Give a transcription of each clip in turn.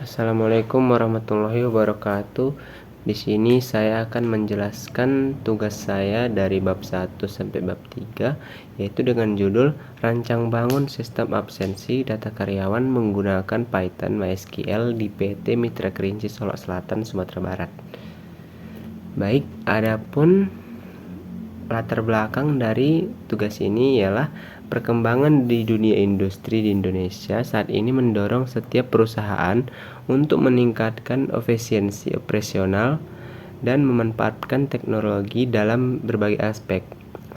Assalamualaikum warahmatullahi wabarakatuh. Di sini saya akan menjelaskan tugas saya dari bab 1 sampai bab 3, yaitu dengan judul Rancang Bangun Sistem Absensi Data Karyawan Menggunakan Python MySQL di PT Mitra Kerinci Solok Selatan, Sumatera Barat. Baik, adapun latar belakang dari tugas ini ialah perkembangan di dunia industri di Indonesia saat ini mendorong setiap perusahaan untuk meningkatkan efisiensi operasional dan memanfaatkan teknologi dalam berbagai aspek.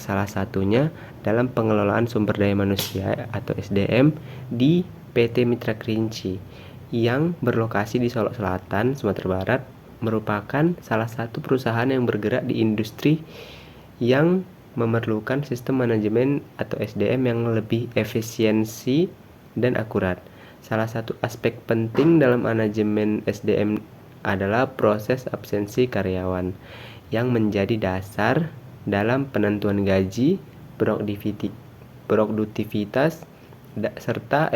Salah satunya dalam pengelolaan sumber daya manusia atau SDM di PT Mitra Kerinci yang berlokasi di Solok Selatan, Sumatera Barat, merupakan salah satu perusahaan yang bergerak di industri yang memerlukan sistem manajemen atau SDM yang lebih efisiensi dan akurat. Salah satu aspek penting dalam manajemen SDM adalah proses absensi karyawan yang menjadi dasar dalam penentuan gaji, produktivitas, serta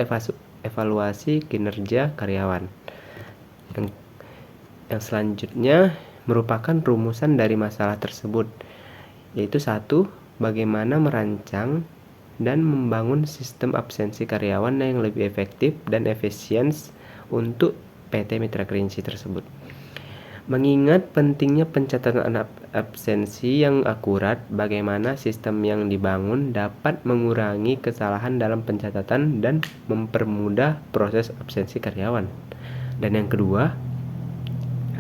evaluasi kinerja karyawan. Yang selanjutnya merupakan rumusan dari masalah tersebut, yaitu 1. Bagaimana merancang dan membangun sistem absensi karyawan yang lebih efektif dan efisien untuk PT Mitra Kerinci tersebut. Mengingat pentingnya pencatatan absensi yang akurat, bagaimana sistem yang dibangun dapat mengurangi kesalahan dalam pencatatan dan mempermudah proses absensi karyawan. Dan yang kedua,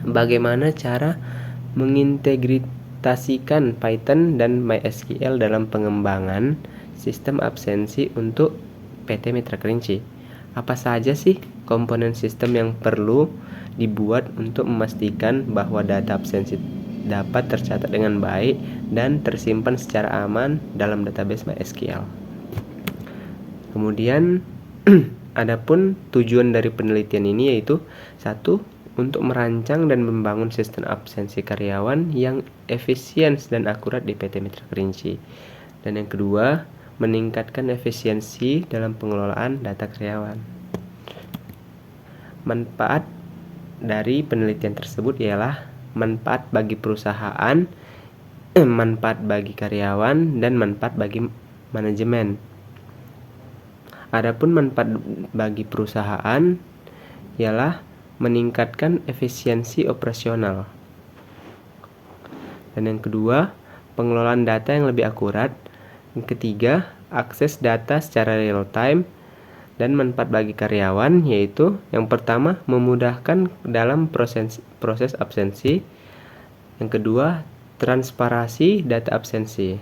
bagaimana cara mengintegrasikan Python dan MySQL dalam pengembangan sistem absensi untuk PT Mitra Kerinci. Apa saja sih komponen sistem yang perlu dibuat untuk memastikan bahwa data absensi dapat tercatat dengan baik dan tersimpan secara aman dalam database MySQL. Kemudian adapun tujuan dari penelitian ini yaitu 1. Untuk merancang dan membangun sistem absensi karyawan yang efisien dan akurat di PT Mitra Kerinci. Dan yang kedua, meningkatkan efisiensi dalam pengelolaan data karyawan. Manfaat dari penelitian tersebut ialah manfaat bagi perusahaan, manfaat bagi karyawan, dan manfaat bagi manajemen. Adapun manfaat bagi perusahaan ialah meningkatkan efisiensi operasional. Dan yang kedua, pengelolaan data yang lebih akurat. Yang ketiga, akses data secara real time. Dan manfaat bagi karyawan yaitu yang pertama, memudahkan dalam proses absensi. Yang kedua, transparansi data absensi.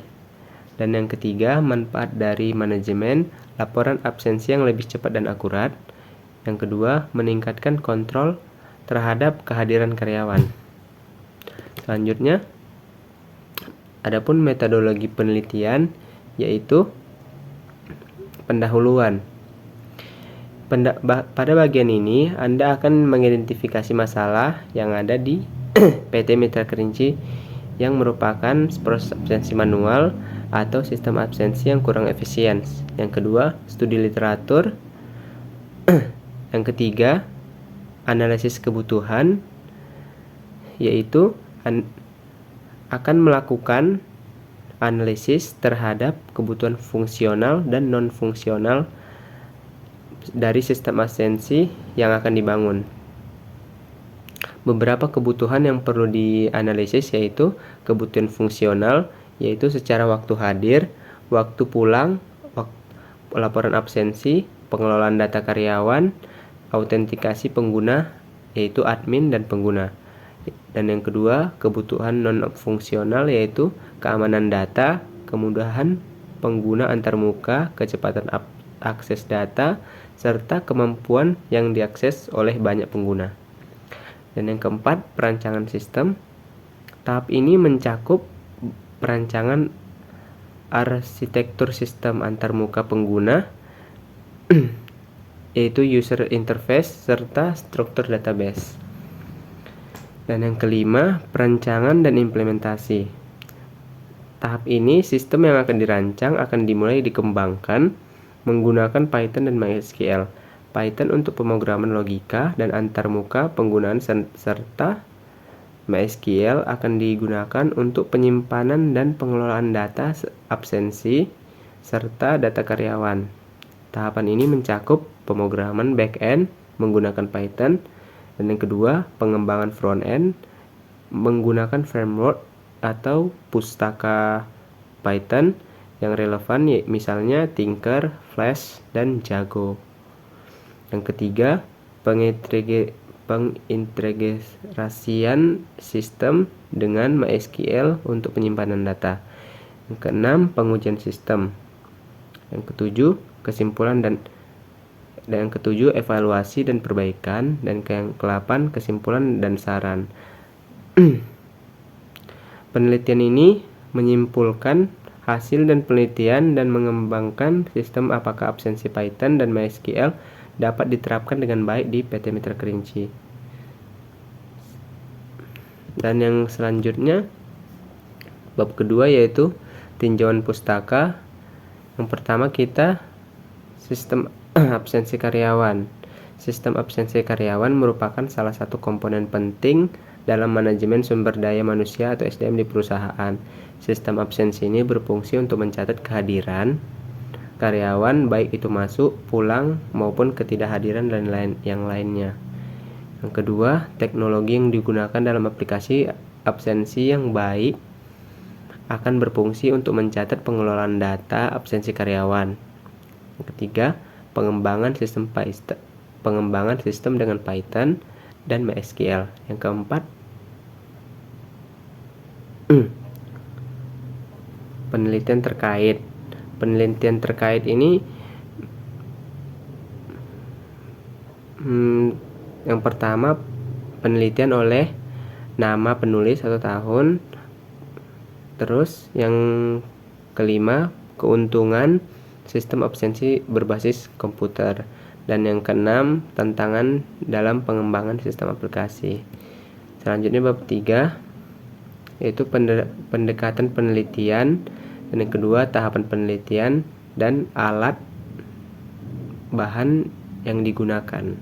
Dan yang ketiga, manfaat dari manajemen, laporan absensi yang lebih cepat dan akurat. Yang kedua, meningkatkan kontrol terhadap kehadiran karyawan. Selanjutnya, adapun metodologi penelitian yaitu pendahuluan. Pada bagian ini, Anda akan mengidentifikasi masalah yang ada di PT Mitra Kerinci yang merupakan proses absensi manual atau sistem absensi yang kurang efisien. Yang kedua, studi literatur. Yang ketiga, analisis kebutuhan, yaitu akan melakukan analisis terhadap kebutuhan fungsional dan non-fungsional dari sistem absensi yang akan dibangun. Beberapa kebutuhan yang perlu dianalisis yaitu kebutuhan fungsional, yaitu secara waktu hadir, waktu pulang, laporan absensi, pengelolaan data karyawan, autentikasi pengguna, yaitu admin dan pengguna. Dan yang kedua, kebutuhan non-fungsional yaitu keamanan data, kemudahan pengguna antarmuka, kecepatan akses data, serta kemampuan yang diakses oleh banyak pengguna. Dan yang keempat, perancangan sistem. Tahap ini mencakup perancangan arsitektur sistem antarmuka pengguna, yaitu user interface serta struktur database. Dan yang kelima, perancangan dan implementasi. Tahap ini, sistem yang akan dirancang akan dimulai dikembangkan menggunakan Python dan MySQL. Python untuk pemrograman logika dan antarmuka penggunaan serta MySQL akan digunakan untuk penyimpanan dan pengelolaan data absensi serta data karyawan. Tahapan ini mencakup pemrograman back-end menggunakan Python, dan yang kedua, pengembangan front-end menggunakan framework atau pustaka Python yang relevan, misalnya Tinker, Flash, dan Django. Yang ketiga, pengintegrasian sistem dengan MySQL untuk penyimpanan data. Yang keenam, pengujian sistem. Yang ketujuh, kesimpulan dan yang ketujuh, evaluasi dan perbaikan. Dan yang ke-8, kesimpulan dan saran. Penelitian ini menyimpulkan hasil dan penelitian dan mengembangkan sistem apakah absensi Python dan MySQL dapat diterapkan dengan baik di PT Mitra Kerinci. Dan yang selanjutnya, bab kedua yaitu tinjauan pustaka. Yang pertama kita sistem absensi karyawan. Sistem absensi karyawan merupakan salah satu komponen penting dalam manajemen sumber daya manusia atau SDM di perusahaan. Sistem absensi ini berfungsi untuk mencatat kehadiran karyawan, baik itu masuk, pulang, maupun ketidakhadiran dan yang lainnya. Yang kedua, teknologi yang digunakan dalam aplikasi absensi yang baik akan berfungsi untuk mencatat pengelolaan data absensi karyawan. Yang ketiga, pengembangan sistem dengan Python dan MySQL. Yang keempat, penelitian terkait. Penelitian terkait ini yang pertama, penelitian oleh nama penulis atau tahun. Terus yang kelima, keuntungan sistem absensi berbasis komputer. Dan yang keenam, tantangan dalam pengembangan sistem aplikasi. Selanjutnya bab 3 yaitu pendekatan penelitian, dan yang kedua, tahapan penelitian dan alat bahan yang digunakan.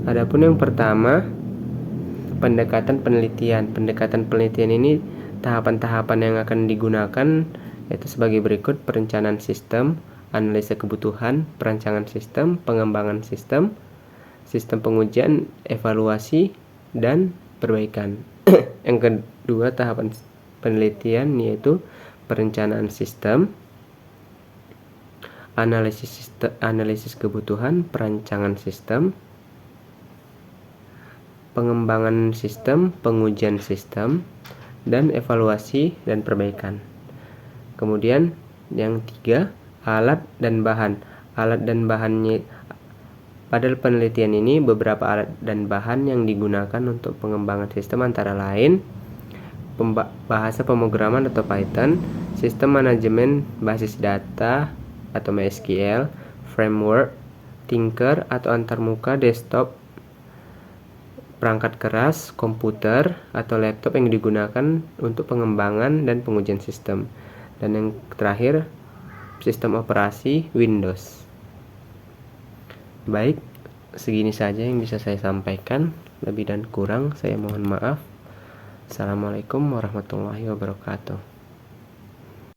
Adapun yang pertama, pendekatan penelitian. Pendekatan penelitian ini tahapan-tahapan yang akan digunakan yaitu sebagai berikut: perencanaan sistem, analisa kebutuhan, perancangan sistem, pengembangan sistem, sistem pengujian, evaluasi, dan perbaikan. Yang kedua, tahapan penelitian yaitu perencanaan sistem, analisis kebutuhan, perancangan sistem, pengembangan sistem, pengujian sistem, dan evaluasi dan perbaikan. Kemudian yang ketiga, alat dan bahan. Alat dan bahannya, pada penelitian ini beberapa alat dan bahan yang digunakan untuk pengembangan sistem antara lain bahasa pemrograman atau Python, sistem manajemen basis data atau MySQL, framework, Tinker atau antarmuka desktop, perangkat keras, komputer atau laptop yang digunakan untuk pengembangan dan pengujian sistem. Dan yang terakhir, sistem operasi Windows. Baik, segini saja yang bisa saya sampaikan. Lebih dan kurang saya mohon maaf. Assalamualaikum warahmatullahi wabarakatuh.